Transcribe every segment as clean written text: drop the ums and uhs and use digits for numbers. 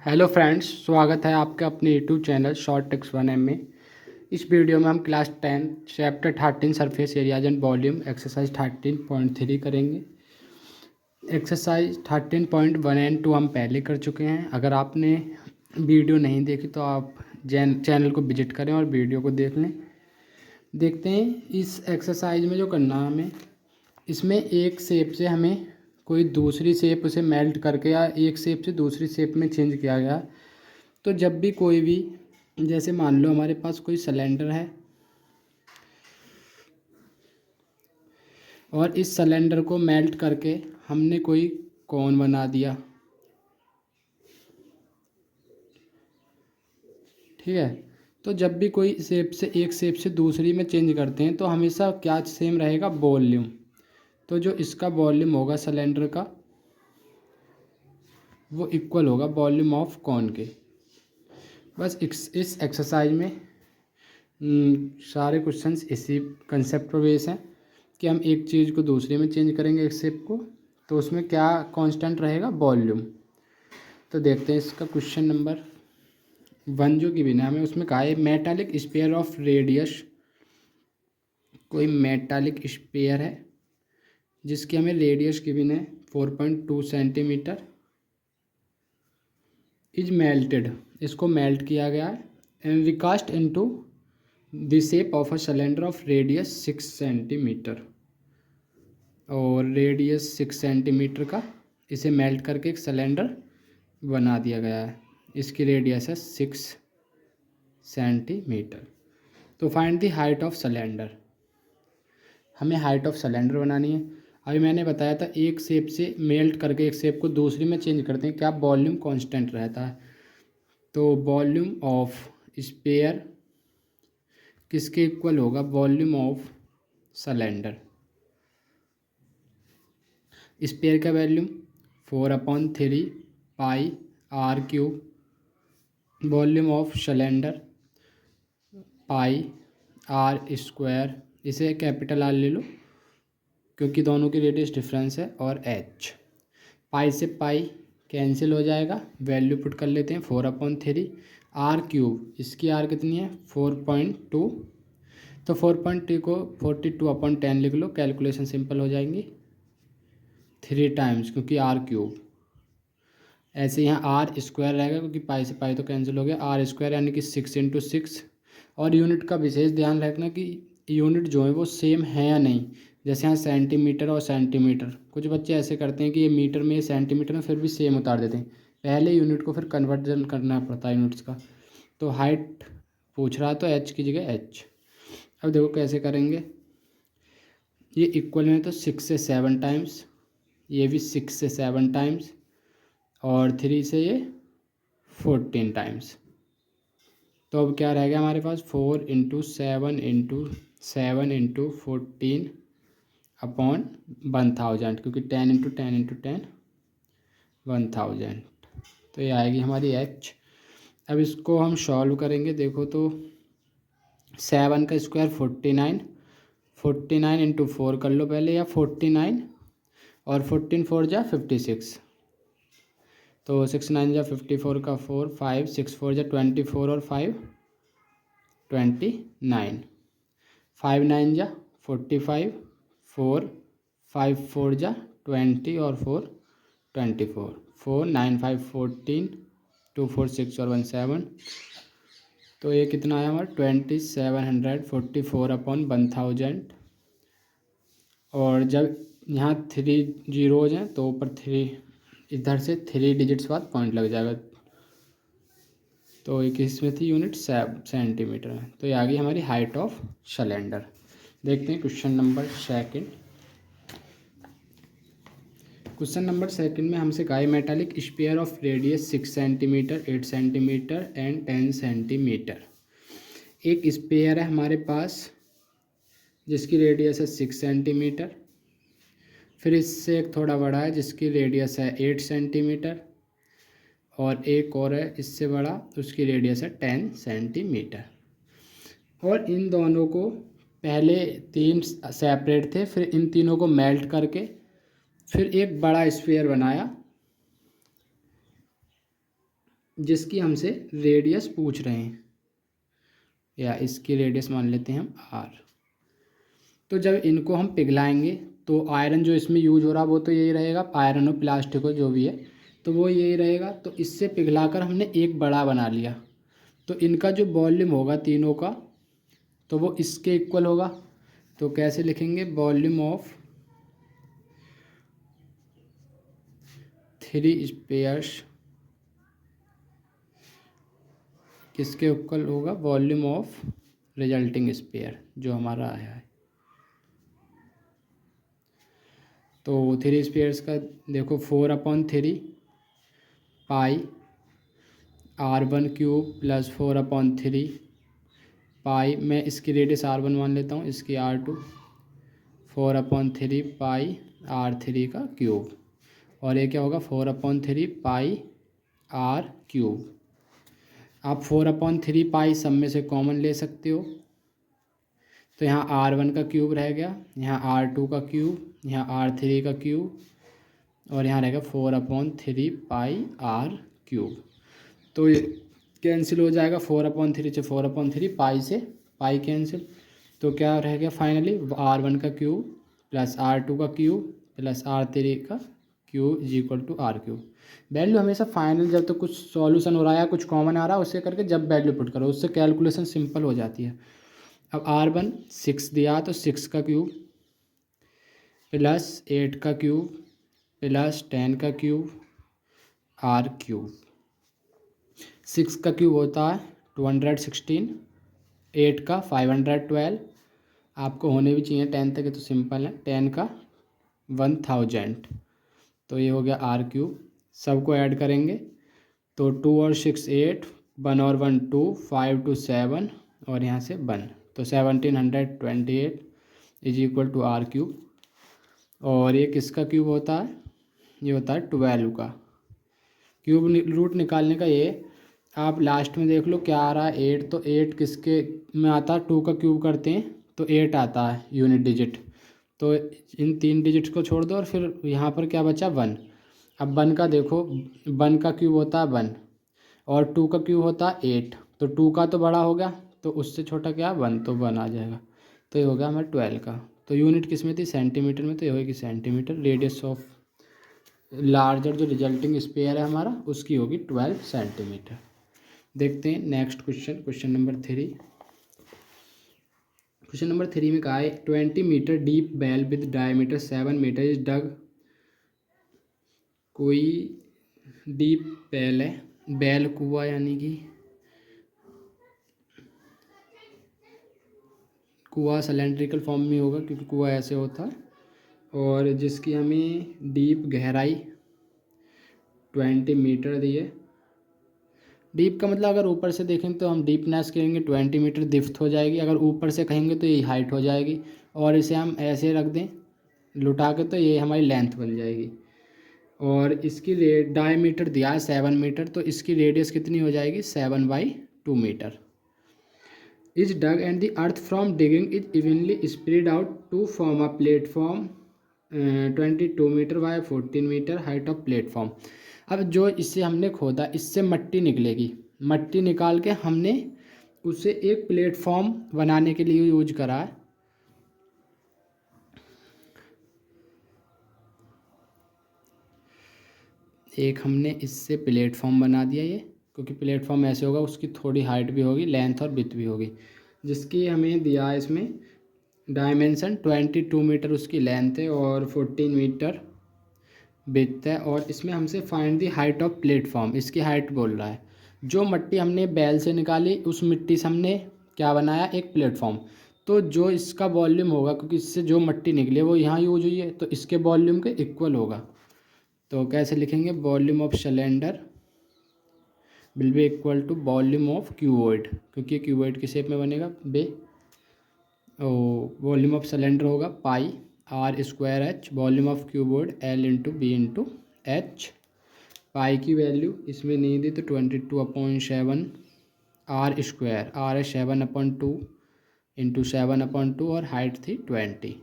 Hello friends, स्वागत है आपके अपने YouTube channel short tips 1M में। इस वीडियो में हम class 10 chapter 13 surface areas and volume exercise 13.3 करेंगे। एक्सरसाइज 13.1 एंड 2 हम पहले कर चुके हैं। अगर आपने वीडियो नहीं देखी तो आप चैनल को विजिट करें और वीडियो को देख लें। देखते हैं इस एक्सरसाइज में जो करना है हमें, इसमें एक शेप से हमें कोई दूसरी शेप उसे मेल्ट करके या एक शेप से दूसरी शेप में चेंज किया गया। तो जब भी कोई भी, जैसे मान लो हमारे पास कोई सिलेंडर है और इस सिलेंडर को मेल्ट करके हमने कोई कोन बना दिया, ठीक है। तो जब भी कोई शेप से एक शेप से दूसरी में चेंज करते हैं तो हमेशा क्या सेम रहेगा, वॉल्यूम। तो जो इसका वॉल्यूम होगा सिलेंडर का वो इक्वल होगा वॉल्यूम ऑफ कॉन के। बस इस एक्सरसाइज में सारे क्वेश्चंस इसी कंसेप्ट पर बेस हैं कि हम एक चीज़ को दूसरे में चेंज करेंगे, एक शेप को, तो उसमें क्या कांस्टेंट रहेगा, वॉल्यूम। तो देखते हैं इसका क्वेश्चन नंबर 1 जो गिवन है हमें, उसमें कहा है मेटालिक स्फीयर ऑफ रेडियस। कोई मेटालिक स्फीयर है जिसकी हमें रेडियस गिवन है 4.2 सेंटीमीटर, इज मेल्टेड, इसको मेल्ट किया गया है, and recast into the shape of a cylinder of radius 6 centimetre. और रेडियस 6 सेंटीमीटर का इसे मेल्ट करके एक सिलेंडर बना दिया गया है। इसकी रेडियस है 6 सेंटीमीटर। तो find the height of cylinder. हमें हाइट ऑफ सिलेंडर बनानी है। अभी मैंने बताया था एक शेप से मेल्ट करके एक शेप को दूसरी में चेंज करते हैं, क्या वॉल्यूम कांस्टेंट रहता है। तो वॉल्यूम ऑफ स्फीयर किसके इक्वल होगा, वॉल्यूम ऑफ सिलेंडर। स्फीयर का volume 4/3 pi r cube, volume of cylinder pi r square, इसे कैपिटल आर ले लो क्योंकि दोनों की रेडियस डिफरेंस है, और एच। पाई से पाई कैंसिल हो जाएगा, वैल्यू पुट कर लेते हैं 4/3 आर क्यूब, इसकी आर कितनी है 4.2, तो 4.2 को 42/10 लिख लो, कैलकुलेशन सिंपल हो जाएंगी 3 टाइम्स क्योंकि आर क्यूब। ऐसे यहाँ आर स्क्वायर रहेगा क्योंकि पाई से पाई तो कैंसिल हो गया, आर स्क्वायर यानी कि 6 × 6। और यूनिट का विशेष ध्यान रखना कि यूनिट जो है वो सेम है या नहीं। जैसे यहाँ सेंटीमीटर और सेंटीमीटर, कुछ बच्चे ऐसे करते हैं कि ये मीटर में, ये सेंटीमीटर में, फिर भी सेम उतार देते हैं। पहले यूनिट को फिर कन्वर्जन करना पड़ता है यूनिट्स का। तो हाइट पूछ रहा तो एच की जगह एच। अब देखो कैसे करेंगे, ये इक्वल है तो 6 से 7 टाइम्स, ये भी 6 से 7 टाइम्स, और 3 से ये 14 टाइम्स। तो अब क्या रहेगा हमारे पास 4 × 7 × 7 × 14 अपॉन 1000, क्योंकि 10 × 10 × 10 1000। तो ये आएगी हमारी एच। अब इसको हम सॉल्व करेंगे। देखो तो 7 का स्क्वायर 49, 49 × 4 कर लो पहले, या 49 और 14 4 जा 56, तो 6 9 जा 54 का 4, 5 6 4 जा 24 और 5 29, 5 9 जा 45, 4 5 4 जा 20 और 4 24, 4 9 5 14, 2 4 6 और 1 7। तो ये कितना आया हमारा 2744/1000। और जब यहाँ 3 जीरो हो जाए तो ऊपर 3, इधर से 3 डिजिट्स बाद पॉइंट लग जाएगा। तो एक इसमें थी यूनिट सेंटीमीटर में। तो ये आ गई हमारी हाइट ऑफ सिलेंडर। देखते हैं question number second. Question number second में हमसे कहा है metallic sphere of radius 6 centimetre, 8 centimetre and 10 centimetre. एक स्फीयर है हमारे पास जिसकी रेडियस है 6 सेंटीमीटर, फिर इससे एक थोड़ा बड़ा है जिसकी रेडियस है 8 सेंटीमीटर, और एक और है इससे बड़ा, उसकी रेडियस है 10 सेंटीमीटर। और इन दोनों को पहले 3 सेपरेट थे, फिर इन तीनों को मेल्ट करके फिर एक बड़ा स्फीयर बनाया। जिसकी हमसे रेडियस पूछ रहे हैं, या इसकी रेडियस मान लेते हैं हम आर। तो जब इनको हम पिघलाएंगे तो आयरन जो इसमें यूज हो रहा वो तो यही रहेगा, आयरन हो प्लास्टिक हो जो भी है तो वो यही रहेगा। तो इससे पिघलाकर हमने एक बड़ा बना लिया, तो इनका जो वॉल्यूम होगा तीनों का तो वो इसके इक्वल होगा। तो कैसे लिखेंगे, वॉल्यूम ऑफ 3 स्पेयर्स किसके इक्वल होगा, वॉल्यूम ऑफ रिजल्टिंग स्पेयर जो हमारा आया है। तो 3 स्पेयर्स का देखो 4/3 पाई r1³ प्लस 4/3 पाई, मैं इसकी रेडियस r1 मान लेता हूँ, इसकी r2, 4/3 पाई r3 का क्यूब, और ये क्या होगा 4/3 पाई r3। आप 4/3 पाई सब में से कॉमन ले सकते हो, तो यहाँ r1 का क्यूब रह गया, यहाँ r2 का क्यूब, यहाँ r3 का क्यूब, और यहाँ रहेगा 4/3 पाई r3। तो ये कैंसिल हो जाएगा, 4/3 से 4/3, पाई से पाई कैंसिल, तो क्या रह गया फाइनली r1 का क्यूब प्लस r2 का क्यूब प्लस r3 का cube is equal to r3। Value हमेशा फाइनल जब तो कुछ सॉल्यूशन हो रहा है या कुछ कॉमन आ रहा है उससे करके जब वैल्यू पुट करो उससे कैलकुलेशन सिंपल हो जाती है। अब r1 6 दिया तो 6 का क्यूब प्लस 8 का क्यूब प्लस 10 का क्यूब r3। 6 का क्यूब होता है 216, 8 का 512, आपको होने भी चाहिए 10 तक, तो सिंपल है, 10 का 1000, तो ये हो गया r3। सबको ऐड करेंगे तो 2 और 6 8, 1 और 1 2, 5 2 7, और यहाँ से 1, तो 1728 इज इक्वल टू r3। और ये किसका क्यूब होता है, ये होता है 12 का क्यूब। रूट निकालने का ये आप लास्ट में देख लो क्या आ रहा है 8, तो 8 किसके में आता है, 2 का क्यूब करते हैं तो 8 आता है यूनिट डिजिट, तो इन 3 डिजिट्स को छोड़ दो और फिर यहाँ पर क्या बचा 1। अब 1 का देखो, 1 का क्यूब होता है 1 और 2 का क्यूब होता है 8, तो 2 का तो बड़ा हो गया तो उससे छोटा क्या 1, तो 1 आ जाएगा, तो ये हो गया हमारा 12 का। तो यूनिट किस में थी, सेंटीमीटर में, तो ये होगी सेंटीमीटर। रेडियस ऑफ लार्जर जो रिजल्टिंग स्पेयर है हमारा उसकी होगी 12 सेंटीमीटर। देखते हैं next question, question number 3। Question number 3 में कहा है 20 metre deep well with diameter 7 metre is dug. कोई डीप वेल है, वेल कुआं यानी कि कुआं सिलेंड्रिकल फॉर्म में होगा क्योंकि कुआं ऐसे होता है, और जिसकी हमें डीप गहराई 20 मीटर दी है। डीप का मतलब अगर ऊपर से देखें तो हम डीपनेस कहेंगे 20 मीटर डिप्थ हो जाएगी, अगर ऊपर से कहेंगे तो ये हाइट हो जाएगी, और इसे हम ऐसे रख दें लुटा के तो ये हमारी लेंथ बन जाएगी। और इसकी डायमीटर दिया है 7 मीटर, तो इसकी रेडियस कितनी हो जाएगी 7/2 metre. Is dug and the earth from digging is evenly spread out to form a platform 22 metre by 14 metre height of platform. अब जो इससे हमने खोदा इससे मट्टी निकलेगी, मट्टी निकाल के हमने उसे एक प्लेटफॉर्म बनाने के लिए यूज करा है। एक हमने इससे प्लेटफॉर्म बना दिया ये, क्योंकि प्लेटफॉर्म ऐसे होगा उसकी थोड़ी हाइट भी होगी, लेंथ और विड्थ भी होगी, जिसकी हमें दिया है इसमें डायमेंशन 22 मीटर उसकी लेंथ है और 14 मीटर विड्थ है, और इसमें हमसे find the height of platform, इसकी हाइट बोल रहा है। जो मिट्टी हमने बैल से निकाली उस मिट्टी से हमने क्या बनाया, एक प्लेटफॉर्म। तो जो इसका वॉल्यूम होगा, क्योंकि इससे जो मिट्टी निकली है वो यहाँ यूज हुई है, तो इसके वॉल्यूम के इक्वल होगा। तो कैसे लिखेंगे, volume of cylinder will be equal to volume of cuboid, क्योंकि क्यूबॉइड की शेप में बनेगा बे। वॉल्यूम ऑफ सिलेंडर होगा pi r²h, volume of cuboid L/b/h। Pi की वैल्यू इसमें नहीं दी तो 22/7 r², r है 7/2 इंटू 7/2 और हाइट थी 20।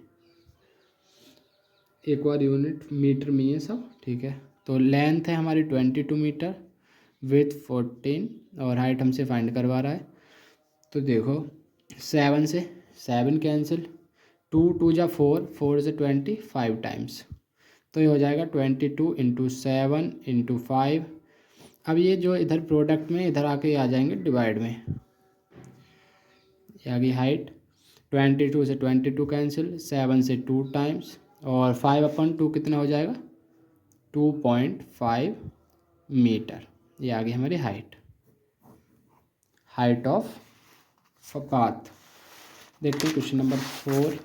एक बार यूनिट मीटर में है सब, ठीक है। तो लेंथ है हमारी 22 मीटर विथ 14 और हाइट हमसे फाइंड करवा रहा है। तो देखो 7 से 7 कैंसिल, 2 2 जा 4, 4 से 25 टाइम्स, तो ये हो जाएगा 22 इंटू 7 इंटू 5। अब ये जो इधर प्रोडक्ट में इधर आके आ जाएंगे डिवाइड में, ये आ गई हाइट। 22 से 22 कैंसिल, 7 से 2 टाइम्स और 5/2 कितना हो जाएगा 2.5 मीटर। ये आ गई हमारी हाइट, हाइट ऑफ पाथ। देखते हैं क्वेश्चन नंबर 4।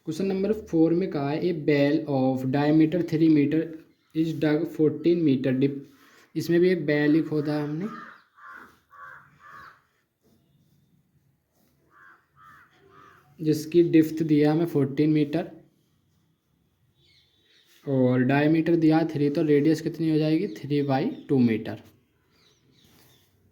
क्वेश्चन नंबर 4 में कहा है a well of diameter 3 metre is dug 14 metre deep. इसमें भी एक बेल ही खोदा है हमने, जिसकी डिप्थ दिया हमें 14 मीटर और डायमीटर दिया 3, तो रेडियस कितनी हो जाएगी 3/2 मीटर।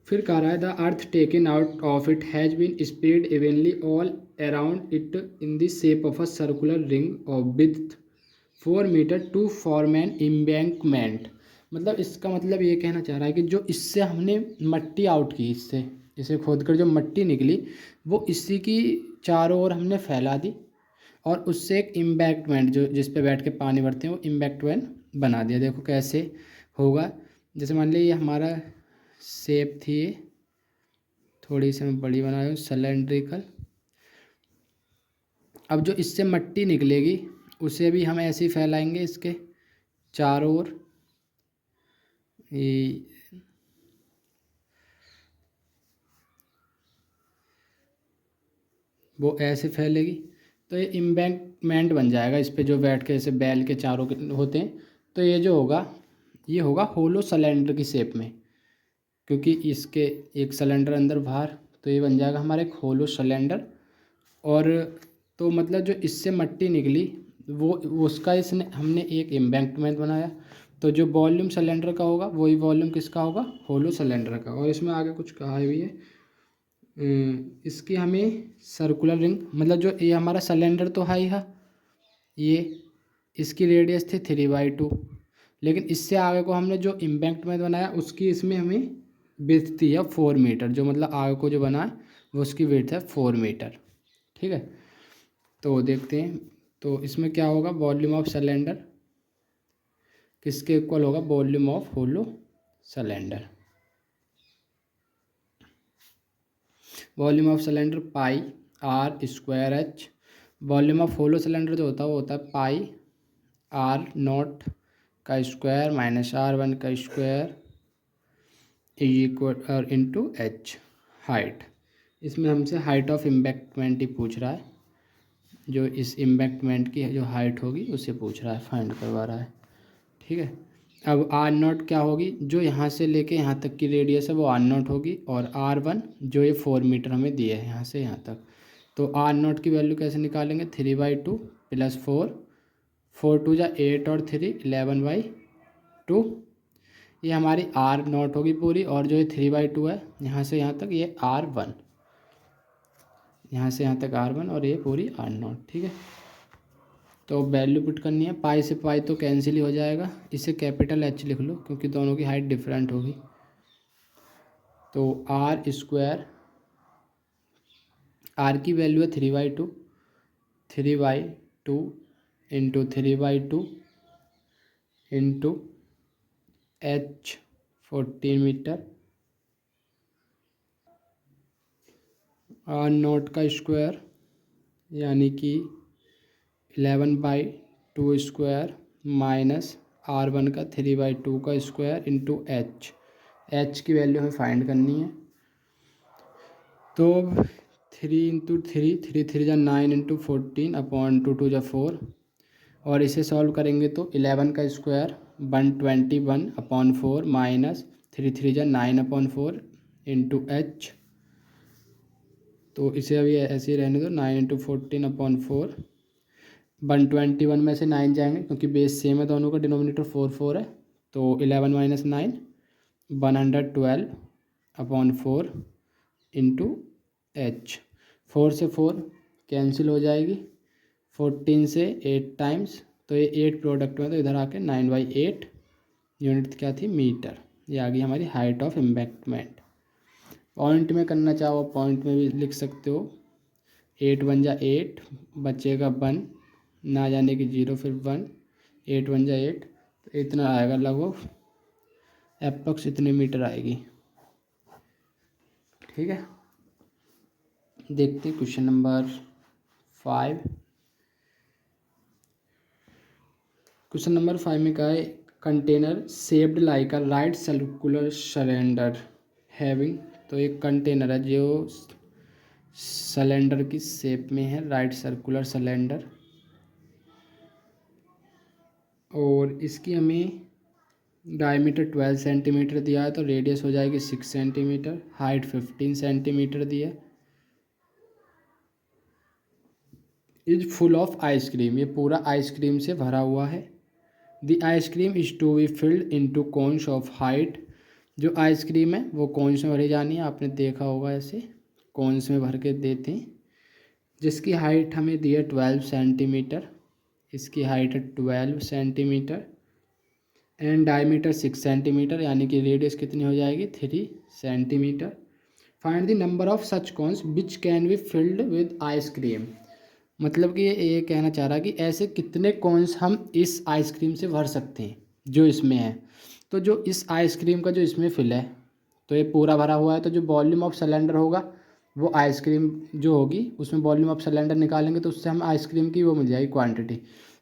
फिर कह रहा है the earth taken out of it has been spread evenly all around it in the shape of a circular ring of width 4 metre to form an embankment. मतलब इसका मतलब ये कहना चाह रहा है कि जो इससे हमने मट्टी आउट की, इससे इसे खोद कर जो मट्टी निकली वो इसी की चारों ओर हमने फैला दी और उससे एक इम्बैक्टमेंट जो जिस पे बैठ के पानी भरते हैं वो इम्बैक्टमेंट बना दिया। देखो कैसे होगा, जैसे मान लीजिए ये हमारा शेप थी, ये थोड़ी सी मैं बड़ी बना रहा हूँ सिलेंड्रिकल। अब जो इससे मट्टी निकलेगी उसे भी हम ऐसे ही फैलाएंगे इसके चारों ओर, ये वो ऐसे फैलेगी तो ये इम्बैंकमेंट बन जाएगा इस पे जो बैठ के ऐसे बैल के चारों के होते हैं। तो ये जो होगा ये होगा होलो सिलेंडर की शेप में, क्योंकि इसके एक सिलेंडर अंदर बाहर, तो ये बन जाएगा हमारा एक होलो सिलेंडर। और तो मतलब जो इससे मट्टी निकली वो उसका इसने हमने एक एम्बैंकमेंट बनाया। तो जो वॉल्यूम सिलेंडर का होगा वही वॉल्यूम किसका होगा होलो सिलेंडर का। और इसमें आगे कुछ कहा भी है, इसकी हमें सर्कुलर रिंग, मतलब जो ये हमारा सिलेंडर तो है ही है, ये इसकी रेडियस थी 3/2, लेकिन इससे आगे को हमने जो एम्बैंकमेंट बनाया उसकी इसमें हमें विड्थ थी है 4 मीटर, जो मतलब आगे को जो बना है वो उसकी विड्थ है 4 मीटर। ठीक है, तो देखते हैं तो इसमें क्या होगा, वॉल्यूम ऑफ सिलेंडर किसके इक्वल होगा, volume of hollow cylinder. Volume of cylinder pi r square h. Volume of hollow cylinder जो होता है वो होता है पाई आर नॉट का स्क्वायर माइनस R1 का स्क्वायर इक्वल और इंटू एच हाइट। इसमें हमसे हाइट ऑफ इम्बैक्टमेंट ही पूछ रहा है, जो इस इम्बैक्टमेंट की जो हाइट होगी उसे पूछ रहा है, फाइंड करवा रहा है। ठीक है, अब R0 क्या होगी, जो यहाँ से लेके यहाँ तक की रेडियस है वो R0 होगी, और R1 जो ये 4 मीटर हमें दिए है यहाँ से यहाँ तक। तो R0 की वैल्यू कैसे निकालेंगे, 3/2 प्लस 4, 4 2 जा 8 और 3 11/2। ये हमारी R0 होगी पूरी, और जो ये 3/2 है यहाँ से यहाँ तक ये R1, यहाँ से यहाँ तक R1 और ये पूरी R0। ठीक है, तो वैल्यू पुट करनी है, पाई से पाई तो कैंसिल ही हो जाएगा, इसे कैपिटल H लिख लो क्योंकि दोनों की हाइट डिफरेंट होगी। तो R स्क्वायर, R की वैल्यू है 3/2, 3/2 into 3/2 into H 14 metre, R0 का स्क्वायर यानी कि 11/2 स्क्वायर माइनस R1 का 3/2 का स्क्वायर इंटू H की वैल्यू हमें फाइंड करनी है। तो 3 इंटू 3, 3 3 जा 9 इंटू 14 अपॉन 2 2 जा 4, और इसे सॉल्व करेंगे तो 11 का स्क्वायर 121/4 माइनस 3 3 जा 9/4 इंटू H। तो इसे अभी ऐसे ही रहने दो, 9 इंटू 14/4, 121 में से 9 जाएंगे क्योंकि बेस सेम है दोनों का, डिनोमिनेटर 4 4 है, तो 11 माइनस 9 112/4 इंटू H। 4 से 4 कैंसिल हो जाएगी, 14 से 8 टाइम्स, तो ये 8 प्रोडक्ट में तो इधर आके 9/8 यूनिट क्या थी, मीटर। ये आ गई हमारी हाइट ऑफ एम्बैंकमेंट। पॉइंट में करना चाहो पॉइंट में भी लिख सकते हो। 8 1 जा 8, बचेगा 1, ना जाने की 0, फिर 1, 8 1 जा 8, तो इतना आएगा लगभग, एप्रोक्स इतने मीटर आएगी। ठीक है, देखते हैं क्वेश्चन नंबर 5। क्वेश्चन नंबर 5 में कहा है container shaped like a right circular cylinder having. तो एक कंटेनर है जो सिलेंडर की शेप में है, राइट सर्कुलर सिलेंडर, और इसकी हमें डायमीटर 12 सेंटीमीटर दिया है, तो रेडियस हो जाएगी 6 सेंटीमीटर, हाइट 15 सेंटीमीटर दी है। इज फुल ऑफ आइसक्रीम, ये पूरा आइसक्रीम से भरा हुआ है। The ice cream is to be filled into cones of height. जो आइसक्रीम है वो कोन्स में भरी जानी है, आपने देखा होगा ऐसे कोन्स में भर के देते हैं। जिसकी हाइट हमें दी है 12 सेंटीमीटर, इसकी हाइट है 12 सेंटीमीटर, एंड डायमीटर 6 सेंटीमीटर, यानी कि रेडियस कितनी हो जाएगी 3 centimetre. Find the number of such cons which can be filled with ice cream. मतलब कि ये कहना चाह रहा है कि ऐसे कितने कॉन्स हम इस आइसक्रीम से भर सकते हैं जो इसमें है। तो जो इस आइसक्रीम का जो इसमें फिल है, तो ये पूरा भरा हुआ है, तो जो वॉल्यूम ऑफ सिलेंडर होगा वो आइसक्रीम जो होगी उसमें वॉल्यूम ऑफ सिलेंडर निकालेंगे, तो उससे हम आइसक्रीम की वो मिल जाएगी क्वांटिटी।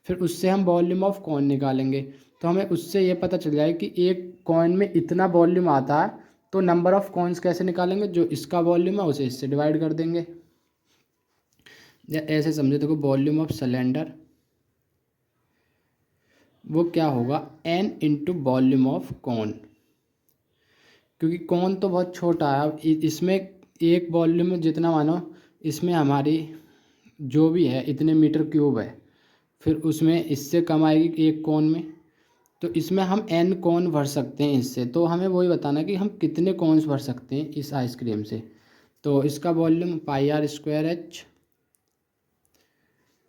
फिर उससे हम वॉल्यूम ऑफ कॉइन निकालेंगे, तो हमें उससे ये पता चल जाएगा कि एक कॉइन में इतना वॉल्यूम आता है। तो नंबर ऑफ कॉइन्स कैसे निकालेंगे, जो इसका वॉल्यूम है उसे इससे डिवाइड कर देंगे, या ऐसे समझो, देखो वॉल्यूम ऑफ सिलेंडर वो क्या होगा, n into volume of cone, क्योंकि कॉन तो बहुत छोटा है। अब इसमें एक वॉल्यूम में जितना मानो इसमें हमारी जो भी है इतने मीटर क्यूब है, फिर उसमें इससे कम आएगी एक कॉन में, तो इसमें हम n कॉन भर सकते हैं इससे। तो हमें वही बताना कि हम कितने कॉन्स भर सकते हैं इस आइसक्रीम से। तो इसका वॉल्यूम πr²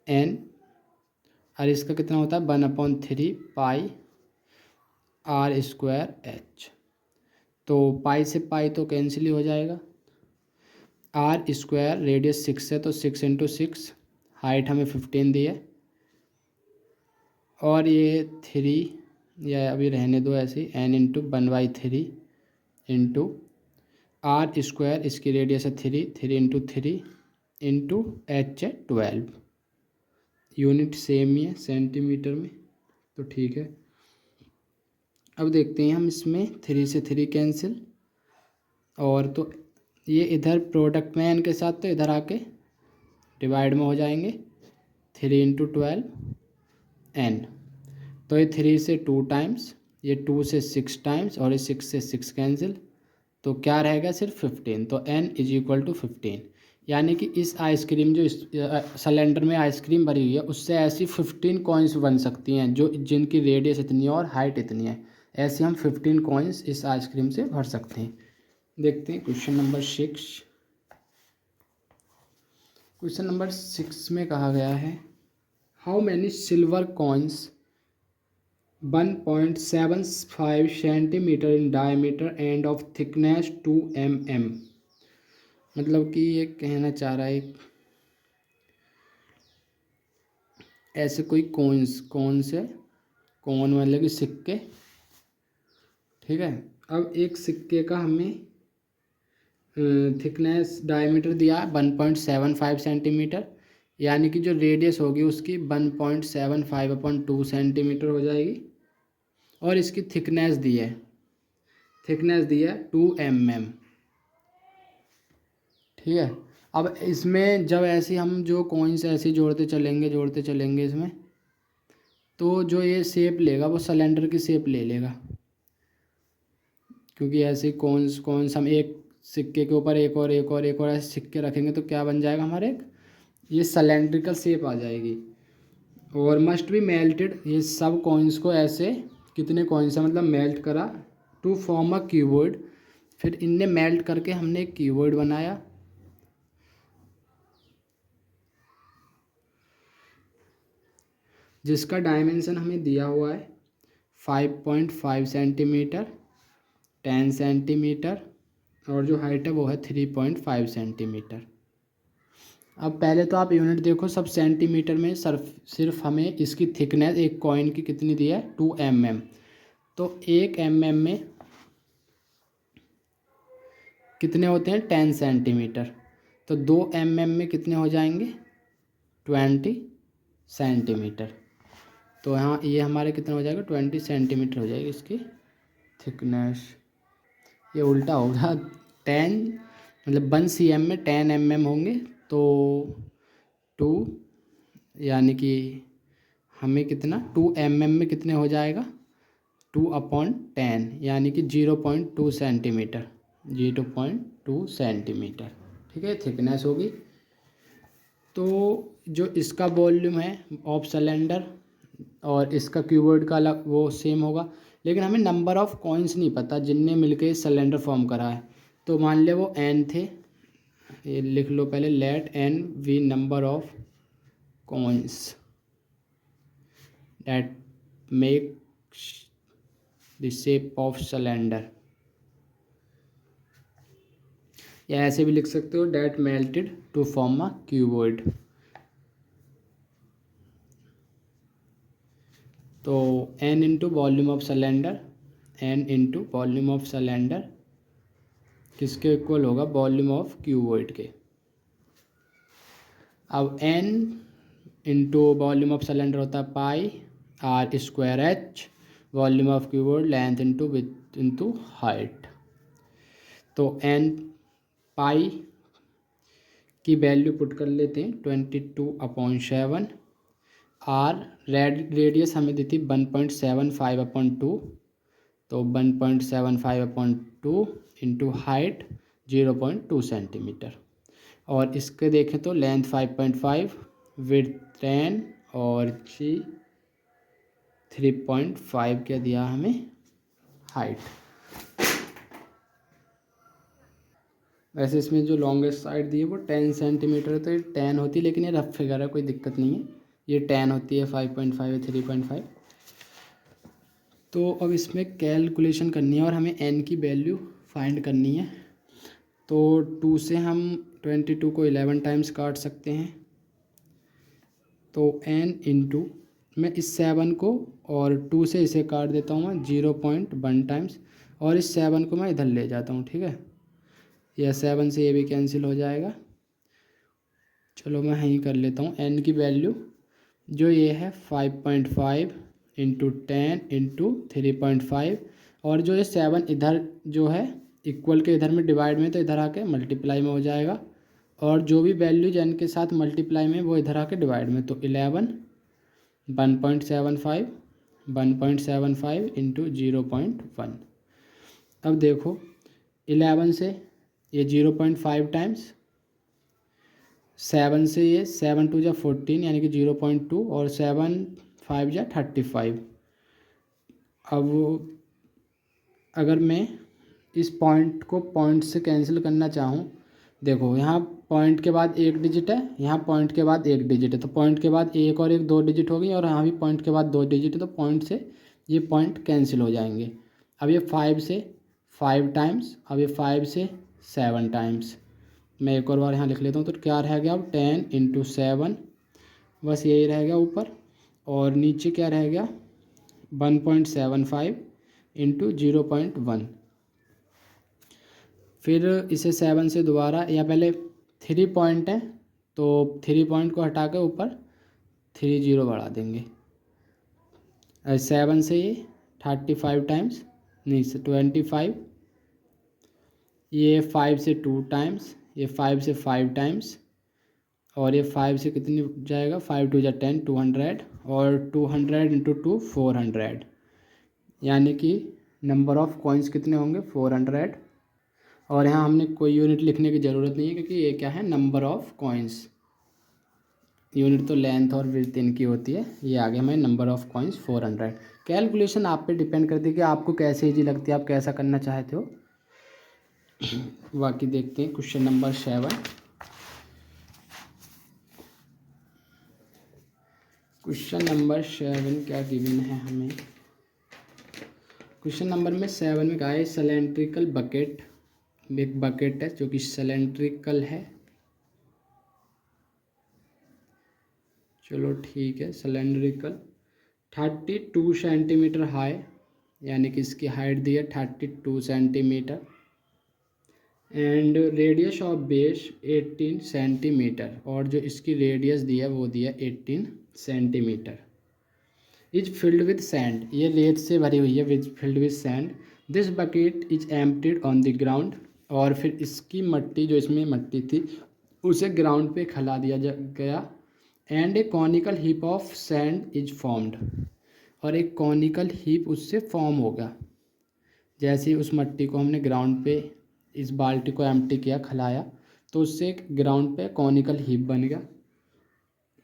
n, और इसका कितना होता है 1/3 πr²h। तो पाई से पाई तो कैंसिल ही हो जाएगा। r², रेडियस 6 है तो 6 इंटू 6, हाइट हमें 15 दी है, और ये 3, या अभी रहने दो ऐसे ही, n इंटू 1/3 इंटू r², इसकी रेडियस है 3, 3 इंटू 3 इंटू h है 12। यूनिट सेम ही है सेंटीमीटर में, तो ठीक है। अब देखते हैं हम इसमें 3 से 3 कैंसिल, और तो ये इधर प्रोडक्ट में n के साथ, तो इधर आके डिवाइड में हो जाएंगे, 3 इंटू 12 n। तो ये 3 से 2 टाइम्स, ये 2 से 6 टाइम्स, और ये 6 से 6 कैंसिल, तो क्या रहेगा सिर्फ 15। तो n इज इक्वल टू 15, यानी कि इस आइसक्रीम जो इस सिलेंडर में आइसक्रीम भरी हुई है उससे ऐसी 15 कॉइन्स बन सकती हैं जो जिनकी रेडियस इतनी है और हाइट इतनी है। ऐसे हम 15 कॉइन्स इस आइसक्रीम से भर सकते हैं। देखते हैं क्वेश्चन नंबर 6। क्वेश्चन नंबर 6 में कहा गया है how many silver coins 1.75 centimetre in diameter end of thickness 2 mm। मतलब कि ये कहना चाह रहा है ऐसे कोई कॉइन्स है, कॉइन मतलब कि सिक्के, ठीक है। अब एक सिक्के का हमें थिकनेस डायमीटर दिया है 1.75 सेंटीमीटर, यानी कि जो रेडियस होगी उसकी 1.75/2 सेंटीमीटर हो जाएगी, और इसकी थिकनेस दी है 2 mm, ठीक है। अब इसमें जब ऐसे हम जो कॉइन्स ऐसे जोड़ते चलेंगे इसमें, तो जो ये शेप लेगा वो सिलेंडर की शेप ले लेगा, क्योंकि ऐसे कॉइन्स हम एक सिक्के के ऊपर एक और ऐसे सिक्के रखेंगे तो क्या बन जाएगा हमारे एक ये सिलेंड्रिकल शेप आ जाएगी। और मस्ट बी मेल्टेड, ये सब कॉइन्स को ऐसे कितने कॉइन्स है मतलब मेल्ट करा टू फॉर्म अ क्यूबॉइड। फिर इनने मेल्ट करके हमने एक क्यूबॉइड बनाया, जिसका डायमेंशन हमें दिया हुआ है 5.5 सेंटीमीटर, 10 सेंटीमीटर, और जो हाइट है वो है 3.5 सेंटीमीटर। अब पहले तो आप यूनिट देखो, सब सेंटीमीटर में, सिर्फ हमें इसकी थिकनेस एक कॉइन की कितनी दी है, 2 mm। तो 1 mm में कितने होते हैं, 10 सेंटीमीटर। तो 2 mm में कितने हो जाएंगे, 20 सेंटीमीटर। तो यहाँ ये हमारे कितना हो जाएगा, 20 सेंटीमीटर हो जाएगी इसकी थिकनेस। ये उल्टा होगा, 10 मतलब 1 cm में 10 mm होंगे, तो 2 यानी कि हमें कितना, 2 mm में कितने हो जाएगा, 2/10 यानी कि 0.2 सेंटीमीटर, 0.2 सेंटीमीटर। ठीक है, थिकनेस होगी। तो जो इसका वॉल्यूम है ऑफ सिलेंडर और इसका क्यूबॉइड का अलग वो सेम होगा, लेकिन हमें नंबर ऑफ़ कॉइन्स नहीं पता जिनने मिलके सिलेंडर फॉर्म करा है। तो मान ले वो n थे, ये लिख लो पहले, let n be number of coins that make the shape of cylinder, या ऐसे भी लिख सकते हो, that melted to form a cuboid. तो n into volume of cylinder, n into volume of cylinder किसके इक्वल होगा, वॉल्यूम ऑफ क्यूबॉइड के। अब n into volume of cylinder होता है pi r square h, volume of cuboid length into width into height. तो n pi की value put कर लेते हैं 22/7। आर रेडियस हमें दी थी 1.75/2, तो 1.75/2 इंटू हाइट 0.2 सेंटीमीटर। और इसके देखें तो लेंथ 5.5, विड्थ 10 और जी 3.5 क्या दिया हमें हाइट। वैसे इसमें जो लॉन्गेस्ट साइड दी है वो 10 सेंटीमीटर है, तो ये 10 होती है, लेकिन ये रफ फिगर है, कोई दिक्कत नहीं है। ये 10 होती है, 5.5 है, 3.5। तो अब इसमें कैलकुलेशन करनी है और हमें n की वैल्यू फाइंड करनी है। तो 2 से हम 22 को 11 टाइम्स काट सकते हैं। तो n इंटू, मैं इस 7 को और 2 से इसे काट देता हूँ मैं 0.1 टाइम्स, और इस 7 को मैं इधर ले जाता हूँ। ठीक है, यह 7 से ये भी कैंसिल हो जाएगा। चलो मैं यहीं कर लेता हूँ। n की वैल्यू जो ये है 5.5 इंटू 10 इंटू 3.5, और जो ये 7 इधर जो है इक्वल के इधर में डिवाइड में, तो इधर आके मल्टीप्लाई में हो जाएगा, और जो भी वैल्यूज n के साथ मल्टीप्लाई में वो इधर आके डिवाइड में। तो 11 1.75 इंटू 0.1। अब देखो 11 से ये 0.5 टाइम्स, 7 से ये 7 2 जा 14 यानी कि 0.2, और 7 5 जा 35। अब अगर मैं इस पॉइंट को पॉइंट से कैंसिल करना चाहूँ, देखो यहाँ पॉइंट के बाद एक डिजिट है, यहाँ पॉइंट के बाद एक डिजिट है, तो पॉइंट के बाद एक और एक 2 डिजिट हो गई, और यहाँ भी पॉइंट के बाद 2 डिजिट है, तो पॉइंट से ये पॉइंट कैंसिल हो जाएंगे। अब ये 5 से 5 टाइम्स, अब ये 5 से 7 टाइम्स। मैं एक और बार यहाँ लिख लेता हूँ, तो क्या रह गया अब 10 इंटू 7, बस यही रह गया ऊपर, और नीचे क्या रह गया 1.75 इंटू 0.1। फिर इसे 7 से दोबारा, या पहले 3 पॉइंट है तो 3 पॉइंट को हटा के ऊपर 3 0 बढ़ा देंगे। 7 से ये 35 टाइम्स, नहीं 25, ये 5 से 2 टाइम्स, ये 5 से 5 टाइम्स, और ये 5 से कितनी जाएगा, 5 2 जा 10, 200, और 200 इंटू 2 400, यानी कि नंबर ऑफ़ कॉइन्स कितने होंगे 400। और यहाँ हमने कोई यूनिट लिखने की ज़रूरत नहीं है, क्योंकि ये क्या है, नंबर ऑफ़ कॉइन्स। यूनिट तो लेंथ और विड्थ इनकी होती है, ये आगे हमें नंबर ऑफ़ कॉइन्स 400। कैलकुलेशन आप पे डिपेंड करती है कि आपको कैसे ईजी लगती है, आप कैसा करना चाहते हो। बाकी देखते हैं क्वेश्चन नंबर 7। क्वेश्चन नंबर 7 क्या गिवन है हमें, क्वेश्चन नंबर में 7 में कहा है सिलेंड्रिकल बकेट, एक बकेट है जो कि सिलेंड्रिकल है, चलो ठीक है, सिलेंड्रिकल 32 सेंटीमीटर हाई, यानी कि इसकी हाइट दी है 32 centimetre, and radius of base 18 centimetre, और जो इसकी रेडियस दी है वो दी है 18 centimetre. Is filled with sand, ये रेत से भरी हुई है, with filled with sand. This bucket is emptied on the ground, और फिर इसकी मट्टी, जो इसमें मट्टी थी उसे ग्राउंड पे खिला दिया गया। And A conical heap of sand is formed, और एक कॉनिकल हीप उससे फॉर्म होगा। जैसे उस मट्टी को हमने ग्राउंड पे, इस बाल्टी को एम्प्टी किया, खिलाया, तो उससे एक ग्राउंड पे कॉनिकल हीप बन गया।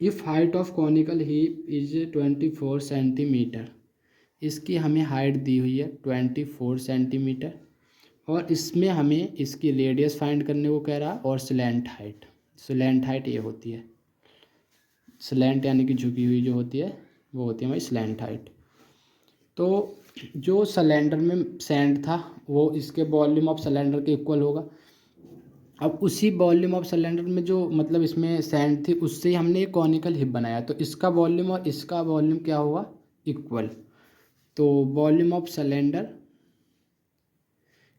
If height of conical heap is 24 centimetre, इसकी हमें हाइट दी हुई है 24 सेंटीमीटर, और इसमें हमें इसकी रेडियस फाइंड करने को कह रहा है, और स्लैंट हाइट, स्लैंट हाइट ये होती है, स्लैंट यानी कि झुकी हुई जो होती है वो होती है हमारी स्लैंट हाइट। तो जो सिलेंडर में सैंड था वो इसके वॉल्यूम ऑफ सिलेंडर के इक्वल होगा। अब उसी वॉल्यूम ऑफ सिलेंडर में जो मतलब इसमें सैंड थी उससे ही हमने एक कॉनिकल हिप बनाया, तो इसका वॉल्यूम और इसका वॉल्यूम क्या हुआ, इक्वल। तो वॉल्यूम ऑफ सिलेंडर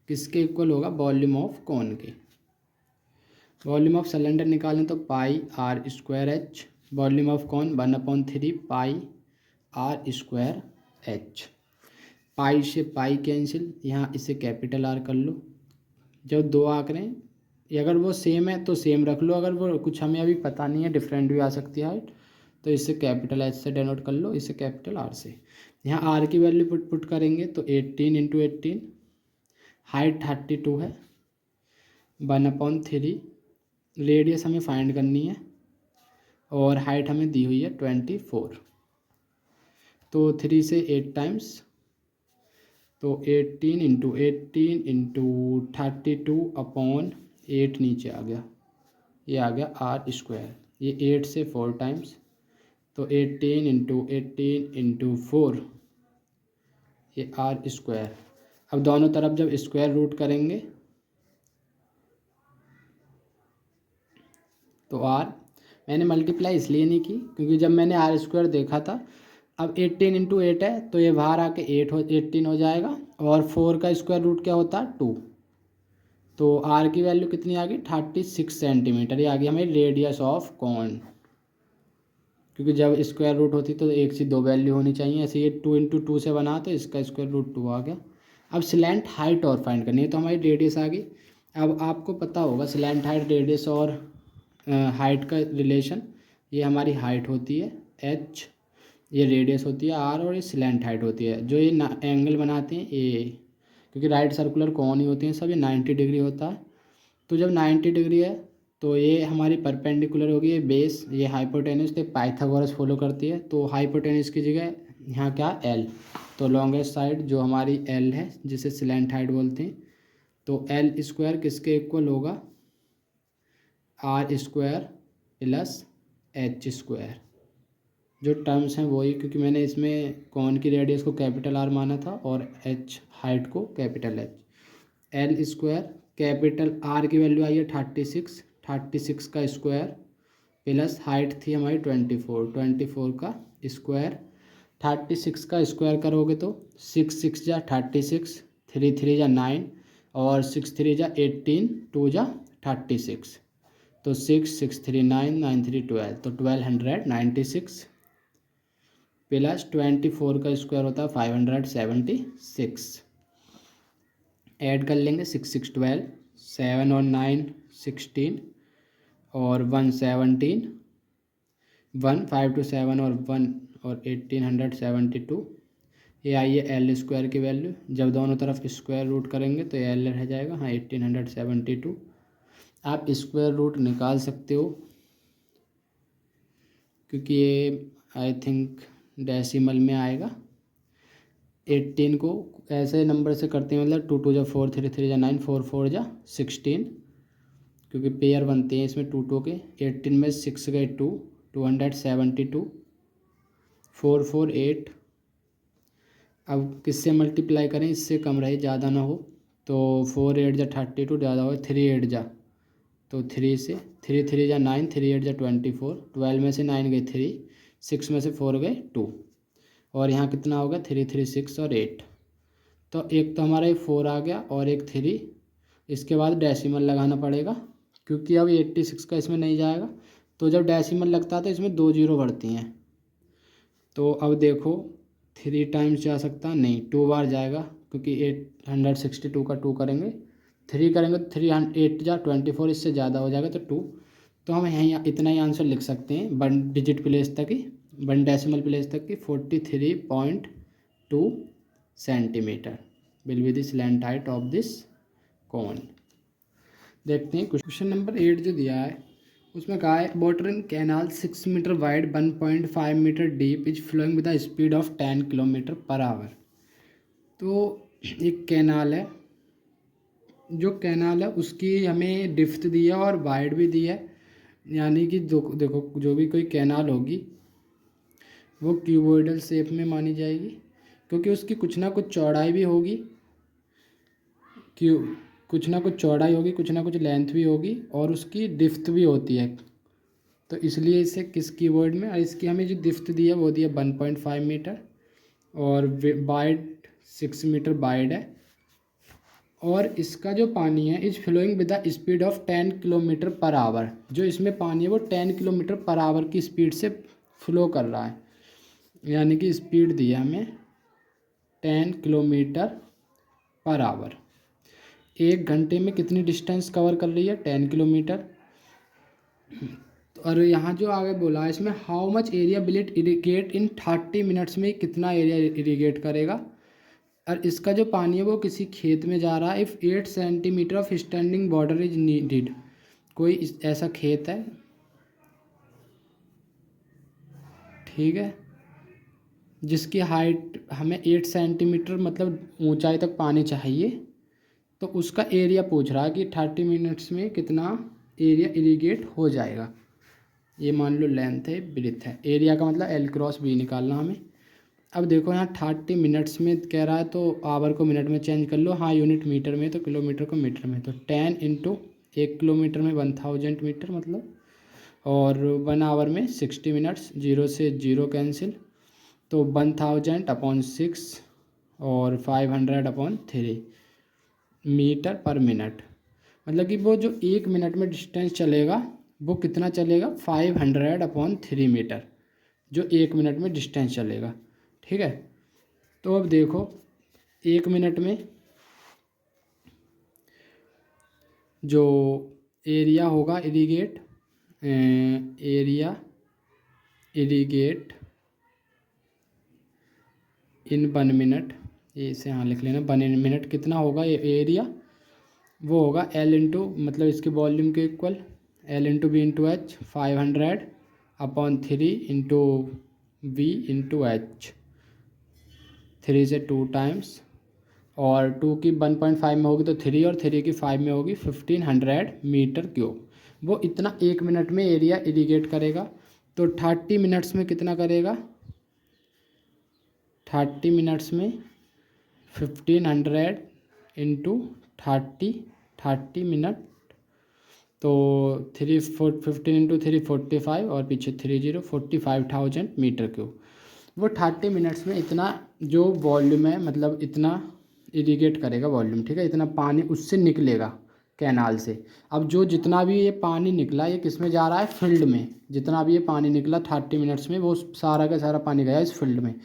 किसके इक्वल होगा, वॉल्यूम ऑफ कॉन के। वॉल्यूम ऑफ सिलेंडर निकालें तो pi r square h, volume of cone 1/3 pi r square h. Pi से पाई कैंसिल, यहाँ इसे कैपिटल आर कर लो। जब दो आंकड़े अगर वो सेम है तो सेम रख लो, अगर वो कुछ हमें अभी पता नहीं है, डिफरेंट भी आ सकती है हाइट, तो इसे कैपिटल एच से डिनोट कर लो, इसे कैपिटल आर से। यहाँ आर की वैल्यू पुट करेंगे तो 18 × 18, हाइट 32 है, 1/3, रेडियस हमें फाइंड करनी है, और हाइट हमें दी हुई है 24, तो 3 से 8 टाइम्स, तो 18 × 18 × 32/8 नीचे आ गया, ये आ गया आर स्क्वायर। ये 8 से 4 टाइम्स, तो 18 × 18 × 4, ये आर स्क्वायर। अब दोनों तरफ जब स्क्वायर रूट करेंगे तो आर, मैंने मल्टीप्लाई इसलिए नहीं की क्योंकि जब मैंने आर स्क्वायर देखा था, अब 18 × 8 है तो ये बाहर आके 18 हो जाएगा, और 4 का स्क्वायर रूट क्या होता है 2, तो आर की वैल्यू कितनी आ गई 36 सेंटीमीटर, ये आ गई हमारी रेडियस ऑफ कॉन। क्योंकि जब स्क्वायर रूट होती तो एक से दो वैल्यू होनी चाहिए, ऐसे ये 2 × 2 से बना तो इसका स्क्वायर रूट 2 आ गया। अब स्लैंट हाइट और फाइंड करनी है, तो हमारी रेडियस आ गई। अब आपको पता होगा स्लैंट हाइट, रेडियस और हाइट का रिलेशन, ये हमारी हाइट होती है h, ये रेडियस होती है r, और ये स्लैंट हाइट होती है। जो ये एंगल बनाते हैं ए, क्योंकि राइट सर्कुलर कौन ही होते हैं सब, ये 90 डिग्री होता है। तो जब 90 डिग्री है तो ये हमारी परपेंडिकुलर होगी, ये बेस, ये हाइपोटेनस, तो पाइथागोरस फॉलो करती है, तो हाइपोटेनस की जगह यहाँ क्या L, तो लॉन्गेस्ट साइड जो हमारी L है जिसे स्लैंट हाइट बोलते हैं, तो L स्क्वायर किसके इक्वल होगा, r square plus h square. जो टर्म्स हैं वही, क्योंकि मैंने इसमें कॉन की रेडियस को कैपिटल आर माना था और एच हाइट को capital H. L square, capital R की वैल्यू आई है 36 का स्क्वायर, प्लस हाइट थी हमारी 24 का स्क्वायर। 36 का स्क्वायर करोगे तो 6 6 जा 36, 3 3 जा 9, और 6 3 जा 18, 2 जा 36, तो 6 6 3 9 9 3 12, तो 1296, प्लस 24 का स्क्वायर होता है 576। ऐड कर लेंगे 6 6 12, 7 और 9 16, और 1 17, 1 5 2 7 और 1 और 1872। ये आई है एल स्क्वायर की वैल्यू। जब दोनों तरफ स्क्वायर रूट करेंगे तो एल रह जाएगा, हाँ 1872। आप स्क्वायर रूट निकाल सकते हो क्योंकि ये आई थिंक डेसिमल में आएगा। 18 को ऐसे नंबर से करते हैं, मतलब 2 2 जा 4, 3 3 जा 9, 4 4 जा 16, क्योंकि पेयर बनते हैं इसमें 2 2 के। 18 में 6 गए 2, 272, 4 4 8। अब किससे मल्टीप्लाई करें, इससे कम रहे ज़्यादा ना हो, तो 4 8 जा 32, ज़्यादा हो 3 8 जा, तो 3 से 3 3 जा 9, 3 8 जा 24, 12 में से 9 गए 3, 6 में से 4 गए 2, और यहाँ कितना होगा 3 3 6 और 8। तो एक तो हमारा ये 4 आ गया और एक 3, इसके बाद डेसिमल लगाना पड़ेगा क्योंकि अब 86 का इसमें नहीं जाएगा, तो जब डेसिमल लगता है तो इसमें 2 जीरो बढ़ती हैं। तो अब देखो 3 टाइम्स जा सकता नहीं, 2 बार जाएगा क्योंकि 862 का 2 करेंगे, 3 करेंगे तो 3 8 जा 24, इससे ज़्यादा हो जाएगा तो 2। तो हम यहीं इतना ही आंसर लिख सकते हैं 1 डिजिट प्लेस तक ही, 1 डेसिमल प्लेस तक की 43.2 centimetre will be the slant height of this cone. देखते हैं क्वेश्चन नंबर 8 जो दिया है उसमें कहा है water in canal 6 metre wide 1.5 metre deep is flowing with the speed of 10 kilometre per hour. तो एक कैनाल है, जो कैनाल है उसकी हमें डिप्थ दी है और वाइड भी दी है, यानी कि देखो जो भी कोई कैनाल होगी वो क्यूबॉइडल शेप में मानी जाएगी क्योंकि उसकी कुछ ना कुछ चौड़ाई भी होगी, कुछ ना कुछ चौड़ाई होगी, कुछ ना कुछ लेंथ भी होगी और उसकी डिप्थ भी होती है। तो इसलिए इसे किस कीवर्ड में, इसकी हमें जो डिप्थ दी है वो दी है 1.5 मीटर और वाइड 6 मीटर वाइड है, और इसका जो पानी है is flowing with the speed of 10 kilometre per hour. जो इसमें पानी है वो 10 किलोमीटर पर आवर की स्पीड से फ्लो कर रहा है, यानी कि स्पीड दी है हमें 10 किलोमीटर पर आवर। 1 घंटे में कितनी डिस्टेंस कवर कर रही है 10 किलोमीटर। और यहाँ जो आगे बोला है इसमें how much area will it irrigate in 30 minutes में कितना एरिया इरीगेट करेगा। और इसका जो पानी है वो किसी खेत में जा रहा है। If 8 centimetre of standing border is needed, कोई ऐसा खेत है, ठीक है, जिसकी हाइट हमें 8 सेंटीमीटर मतलब ऊंचाई तक पानी चाहिए, तो उसका एरिया पूछ रहा है कि 30 मिनट्स में कितना एरिया इरीगेट हो जाएगा। ये मान लो लेंथ है, ब्रेथ है, एरिया का मतलब L क्रॉस B निकालना हमें। अब देखो यहाँ 30 मिनट्स में कह रहा है तो आवर को मिनट में चेंज कर लो, हाँ यूनिट मीटर में, तो किलोमीटर को मीटर में, तो 10 इंटू 1 किलोमीटर में 1000 मीटर मतलब, और 1 आवर में 60 मिनट्स, 0 से 0 कैंसिल, तो 1000/6 और 500/3 मीटर पर मिनट। मतलब कि वो जो 1 मिनट में डिस्टेंस चलेगा वो कितना चलेगा 500/3 मीटर, जो 1 मिनट में डिस्टेंस चलेगा, ठीक है। तो अब देखो 1 मिनट में जो एरिया होगा इरीगेट इन 1 मिनट, इसे हाँ लिख लेना 1 मिनट कितना होगा ये एरिया, वो होगा L इंटू मतलब इसके वॉल्यूम के equal L into b into h 500/3 into v into h, 3 से 2 टाइम्स, और 2 की 1.5 में होगी तो 3 और 3 की 5 में होगी 1500 मीटर क्यूब। वो इतना 1 मिनट में एरिया इरीगेट करेगा। तो 30 मिनट्स में कितना करेगा, 30 मिनट्स में 1500 इंटू 30 मिनट, तो 15 इंटू 3 45 और पीछे 30 45,000 मीटर क्यूब। वो 30 मिनट्स में इतना जो वॉल्यूम है मतलब इतना इरीगेट करेगा वॉल्यूम, ठीक है, इतना पानी उससे निकलेगा कैनाल से। अब जो जितना भी ये पानी निकला ये किस में जा रहा है, फील्ड में। जितना भी ये पानी निकला 30 मिनट्स में वो सारा का सारा पानी गया इस फील्ड में।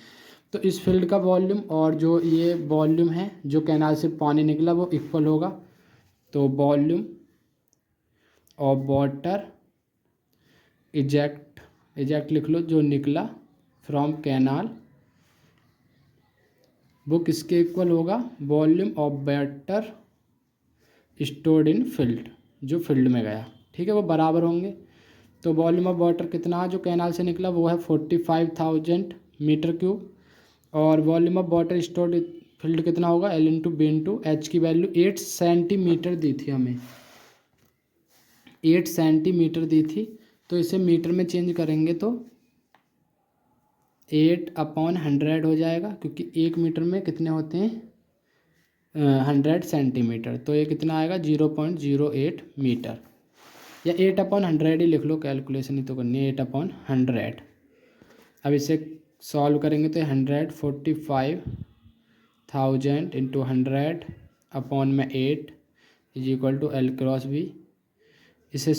तो इस फील्ड का वॉल्यूम और जो ये वॉल्यूम है जो कैनाल से पानी निकला वो इक्वल होगा। तो वॉल्यूम ऑफ वाटर इजेक्ट लिख लो, जो निकला फ्रॉम कैनाल, वो किसके इक्वल होगा, volume of water stored in field, जो फील्ड में गया, ठीक है, वो बराबर होंगे। तो वॉल्यूम ऑफ वाटर कितना जो कैनाल से निकला वो है 45,000 मीटर क्यूब, और volume of water stored field कितना होगा L into b into h की वैल्यू 8 सेंटीमीटर दी थी हमें, 8 सेंटीमीटर दी थी, तो इसे मीटर में चेंज करेंगे तो 8/100 हो जाएगा, क्योंकि 1 मीटर में कितने होते हैं 100 सेंटीमीटर, तो ये कितना आएगा 0.08 मीटर, या 8/100 ही लिख लो, कैलकुलेशन ही तो करनी है 8/100। अब इसे सॉल्व करेंगे तो 145,000 इंटू 100 अपॉन में 8 is equal to L cross B। इसे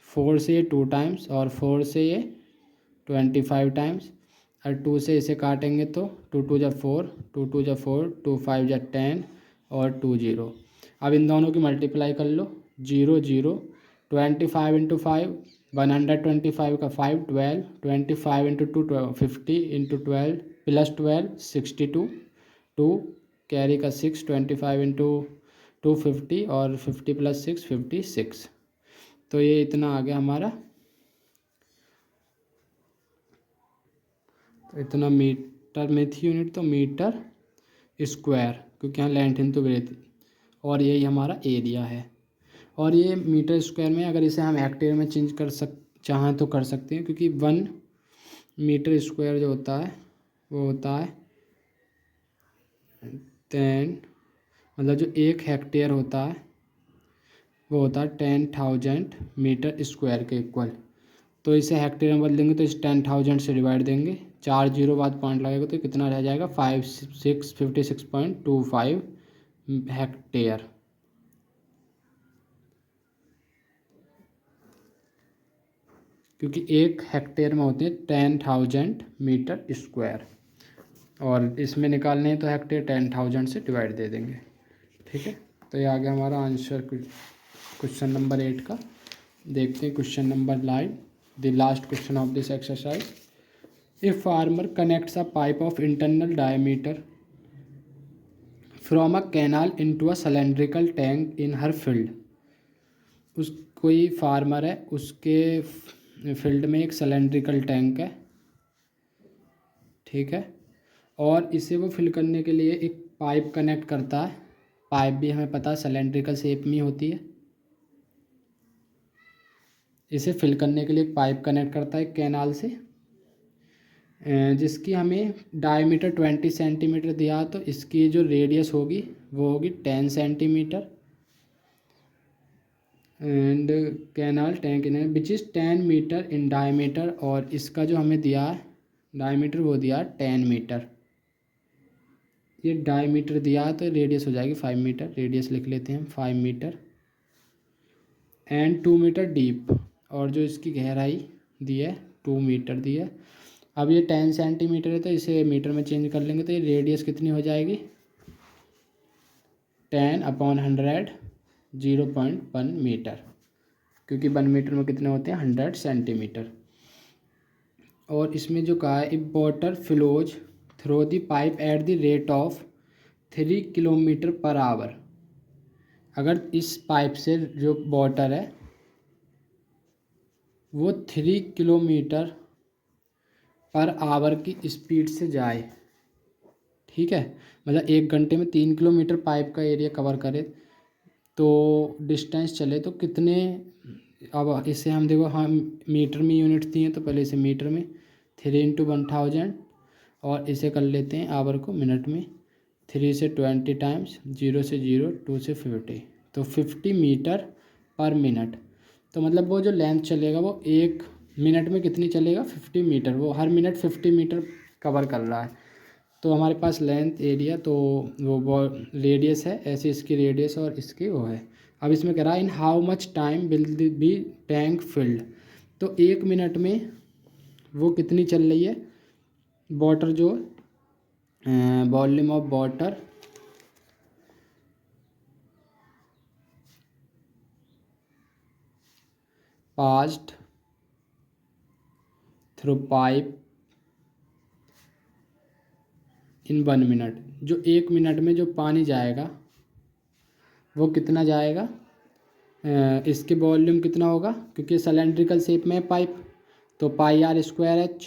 4 से ये 2 टाइम्स और 4 से ये 25 टाइम्स, और 2 से इसे काटेंगे तो 2 2 जा 4, 2 2 जा 4, 2 5 जा 10 और 2 0। अब इन दोनों की मल्टीप्लाई कर लो, 0 0, 25 इंटू 5 125 का 5 12, 25 इंटू 2 50 इंटू 12 प्लस 12 62, 2 कैरी का 6, 25 इंटू 2 50 और 50 प्लस 6 56। तो ये इतना आ गया हमारा, तो इतना मीटर में थी यूनिट, तो मीटर स्क्वायर, क्योंकि यहाँ लेंथ इन तो थी, और यही हमारा एरिया है। और ये मीटर स्क्वायर में अगर इसे हम हेक्टेयर में चेंज कर चाहें तो कर सकते हैं, क्योंकि 1 मीटर स्क्वायर जो होता है वो होता है 10, मतलब जो 1 हेक्टेयर होता है वो होता है 10,000 मीटर स्क्वायर के इक्वल। तो इसे हेक्टेयर में बदलेंगे तो इस 10,000 से डिवाइड देंगे, 4 जीरो बाद पॉइंट लगेगा तो कितना रह जाएगा 56.25 हेक्टेयर। क्योंकि 1 हेक्टेयर में होते हैं 10,000 मीटर स्क्वायर, और इसमें निकालने हैं तो हेक्टेयर 10,000 से डिवाइड दे देंगे। ठीक है, तो ये आ गया हमारा आंसर क्वेश्चन नंबर 8 का। देखते हैं question number 9, the last question of this exercise. A farmer connects a pipe of internal diameter from a canal into a cylindrical tank in her field. कोई फार्मर है, उसके फील्ड में एक cylindrical tank है, ठीक है, और इसे वो फिल करने के लिए एक पाइप कनेक्ट करता है। पाइप भी हमें पता है सिलेंड्रिकल शेप में होती है। इसे फिल करने के लिए एक पाइप कनेक्ट करता है कैनाल से, जिसकी हमें डायमीटर 20 सेंटीमीटर दिया, तो इसकी जो रेडियस होगी वो होगी 10 centimetre, and canal tank in which is 10 metre in diameter, और इसका जो हमें दिया है डायमीटर वो दिया 10 मीटर। ये डायमीटर दिया है तो रेडियस हो जाएगी 5 मीटर, रेडियस लिख लेते हैं 5 मीटर, एंड 2 मीटर डीप, और जो इसकी गहराई दी है 2 मीटर दी है। अब ये 10 सेंटीमीटर है तो इसे मीटर में चेंज कर लेंगे तो ये रेडियस कितनी हो जाएगी 10/100, 0.1 मीटर, क्योंकि 1 मीटर में कितने होते हैं 100 सेंटीमीटर। और इसमें जो कहा है, if water flows through the pipe at the rate of 3 kilometre per our. अगर इस पाइप से जो वाटर है वो 3 किलोमीटर पर आवर की स्पीड से जाए, ठीक है, मतलब 1 घंटे में 3 किलोमीटर पाइप का एरिया कवर करे, तो डिस्टेंस चले तो कितने, अब इसे हम देखो हम मीटर में यूनिट दी हैं तो पहले इसे मीटर में 3 इंटू 1000, और इसे कर लेते हैं आवर को मिनट में, 3 से 20 टाइम्स, 0 से 0, 2 से 50, तो 50 मीटर पर मिनट। तो मतलब वो जो लेंथ चलेगा वो 1 मिनट में कितनी चलेगा 50 मीटर, वो हर मिनट 50 मीटर कवर कर रहा है। तो हमारे पास लेंथ एरिया तो वो रेडियस है, ऐसे इसकी रेडियस और इसकी वो है। अब इसमें कह रहा है in how much time will be tank field, तो 1 मिनट में वो कितनी चल रही है वाटर, जो volume of water passed through pipe in 1 minute, जो 1 मिनट में जो पानी जाएगा वो कितना जाएगा, इसके वॉल्यूम कितना होगा, क्योंकि सिलेंड्रिकल शेप में पाइप, तो πr²h,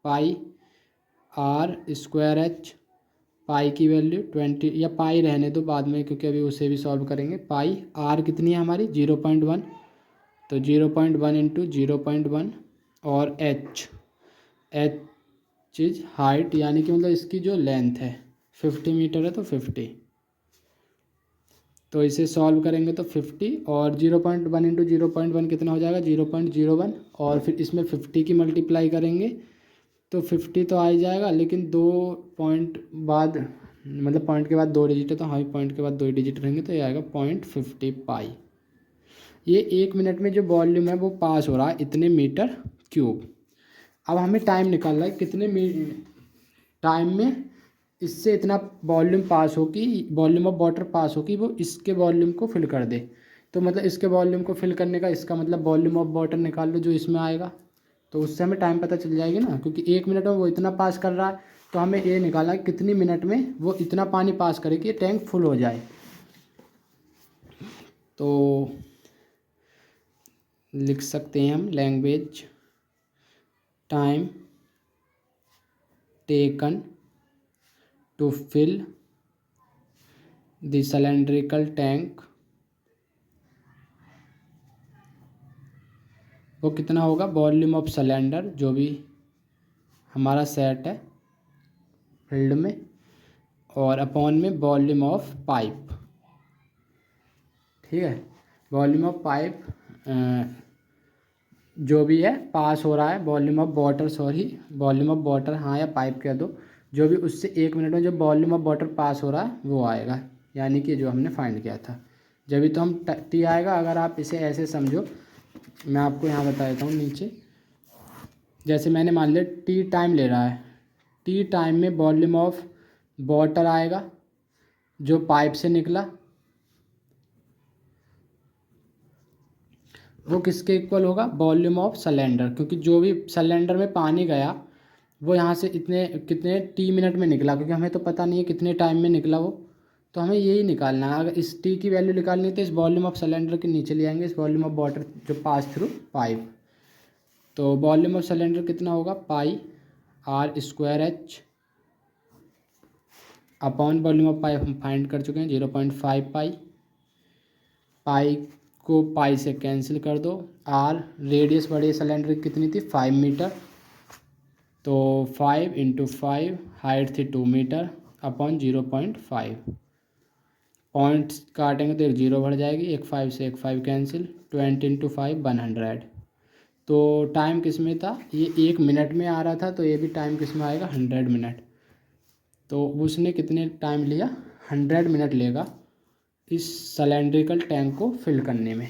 πr²h, पाई की वैल्यू 20, या पाई रहने दो बाद में क्योंकि अभी उसे भी सॉल्व करेंगे। पाई आर कितनी है हमारी 0.1, तो 0.1 इंटू 0.1, और एच एच इज हाइट, यानी कि मतलब इसकी जो लेंथ है 50 मीटर है तो 50, तो इसे सॉल्व करेंगे तो 50 और 0.1 इंटू 0.1 कितना हो जाएगा 0.01, और फिर इसमें 50 की मल्टीप्लाई करेंगे तो 50 तो आ ही जाएगा, लेकिन 2 पॉइंट बाद मतलब पॉइंट के बाद 2 डिजिट है तो हाँ पॉइंट के बाद 2 डिजिट रहेंगे तो ये आएगा 0.50 पाई। ये 1 मिनट में जो वॉल्यूम है वो पास हो रहा है इतने मीटर क्यूब। अब हमें टाइम निकालना है कितने टाइम में इससे इतना वॉल्यूम पास हो कि वॉल्यूम ऑफ वाटर पास हो कि वो इसके वॉल्यूम को फिल कर दे। तो मतलब इसके वॉल्यूम को फिल करने का इसका मतलब वॉल्यूम ऑफ वाटर निकाल लो जो इसमें आएगा, तो उससे हमें टाइम पता चल जाएगी ना, क्योंकि 1 मिनट में वो इतना पास कर रहा है तो हमें ये निकालना है कितनी मिनट में वो इतना पानी पास करे कि ये टैंक फुल हो जाए। तो लिख सकते हैं हम language time taken to fill the cylindrical tank, वो कितना होगा वॉल्यूम ऑफ सिलेंडर जो भी हमारा सेट है फील्ड में, और अपॉन में वॉल्यूम ऑफ पाइप। ठीक है, वॉल्यूम ऑफ पाइप जो भी है पास हो रहा है, volume of water sorry volume of water हाँ या पाइप कह दो, जो भी उससे 1 मिनट में जो वॉल्यूम ऑफ वाटर पास हो रहा है वो आएगा, यानी कि जो हमने फाइंड किया था। जब भी तो हम टी आएगा, अगर आप इसे ऐसे समझो, मैं आपको यहाँ बता देता हूँ नीचे, जैसे मैंने मान लिया टी टाइम ले रहा है, टी टाइम में वॉल्यूम ऑफ वाटर आएगा जो पाइप से निकला, वो किसके इक्वल होगा वॉल्यूम ऑफ सिलेंडर, क्योंकि जो भी सिलेंडर में पानी गया वो यहाँ से इतने कितने टी मिनट में निकला, क्योंकि हमें तो पता नहीं है कितने टाइम में निकला वो, तो हमें यही निकालना है। अगर इस टी की वैल्यू निकालनी है तो इस वॉल्यूम ऑफ सिलेंडर के नीचे ले आएंगे इस वॉल्यूम ऑफ वाटर जो पास थ्रू पाइप, तो वॉल्यूम ऑफ सिलेंडर कितना होगा pi r square h upon volume of pipe हम फाइंड कर चुके हैं 0.5 पाई, पाई को पाई से कैंसिल कर दो, आर रेडियस बड़े सिलेंडर की कितनी थी 5 मीटर, तो 5 इंटू 5 हाइट थी 2 मीटर अपॉन 0.5, पॉइंट्स काटेंगे तो एक 0 बढ़ जाएगी, एक 5 से एक 5 कैंसिल, 20 इंटू 5 100। तो टाइम किस में था, ये 1 मिनट में आ रहा था, तो ये भी टाइम किस में आएगा 100 मिनट, तो उसने कितने टाइम लिया 100 मिनट लेगा इस सिलेंड्रिकल टैंक को फिल करने में।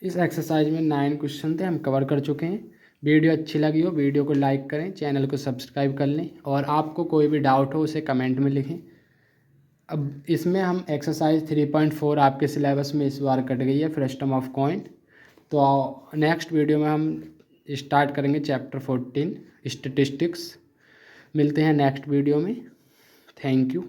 इस एक्सरसाइज में 9 क्वेश्चन थे, हम कवर कर चुके हैं। वीडियो अच्छी लगी हो वीडियो को लाइक करें, चैनल को सब्सक्राइब कर लें, और आपको कोई भी डाउट हो उसे कमेंट में लिखें। अब इसमें हम एक्सरसाइज 3.4 आपके सिलेबस में इस बार कट गई है फ्रस्टम ऑफ कॉइन, तो नेक्स्ट वीडियो में हम स्टार्ट करेंगे चैप्टर 14 स्टैटिस्टिक्स। मिलते हैं नेक्स्ट वीडियो में, थैंक यू।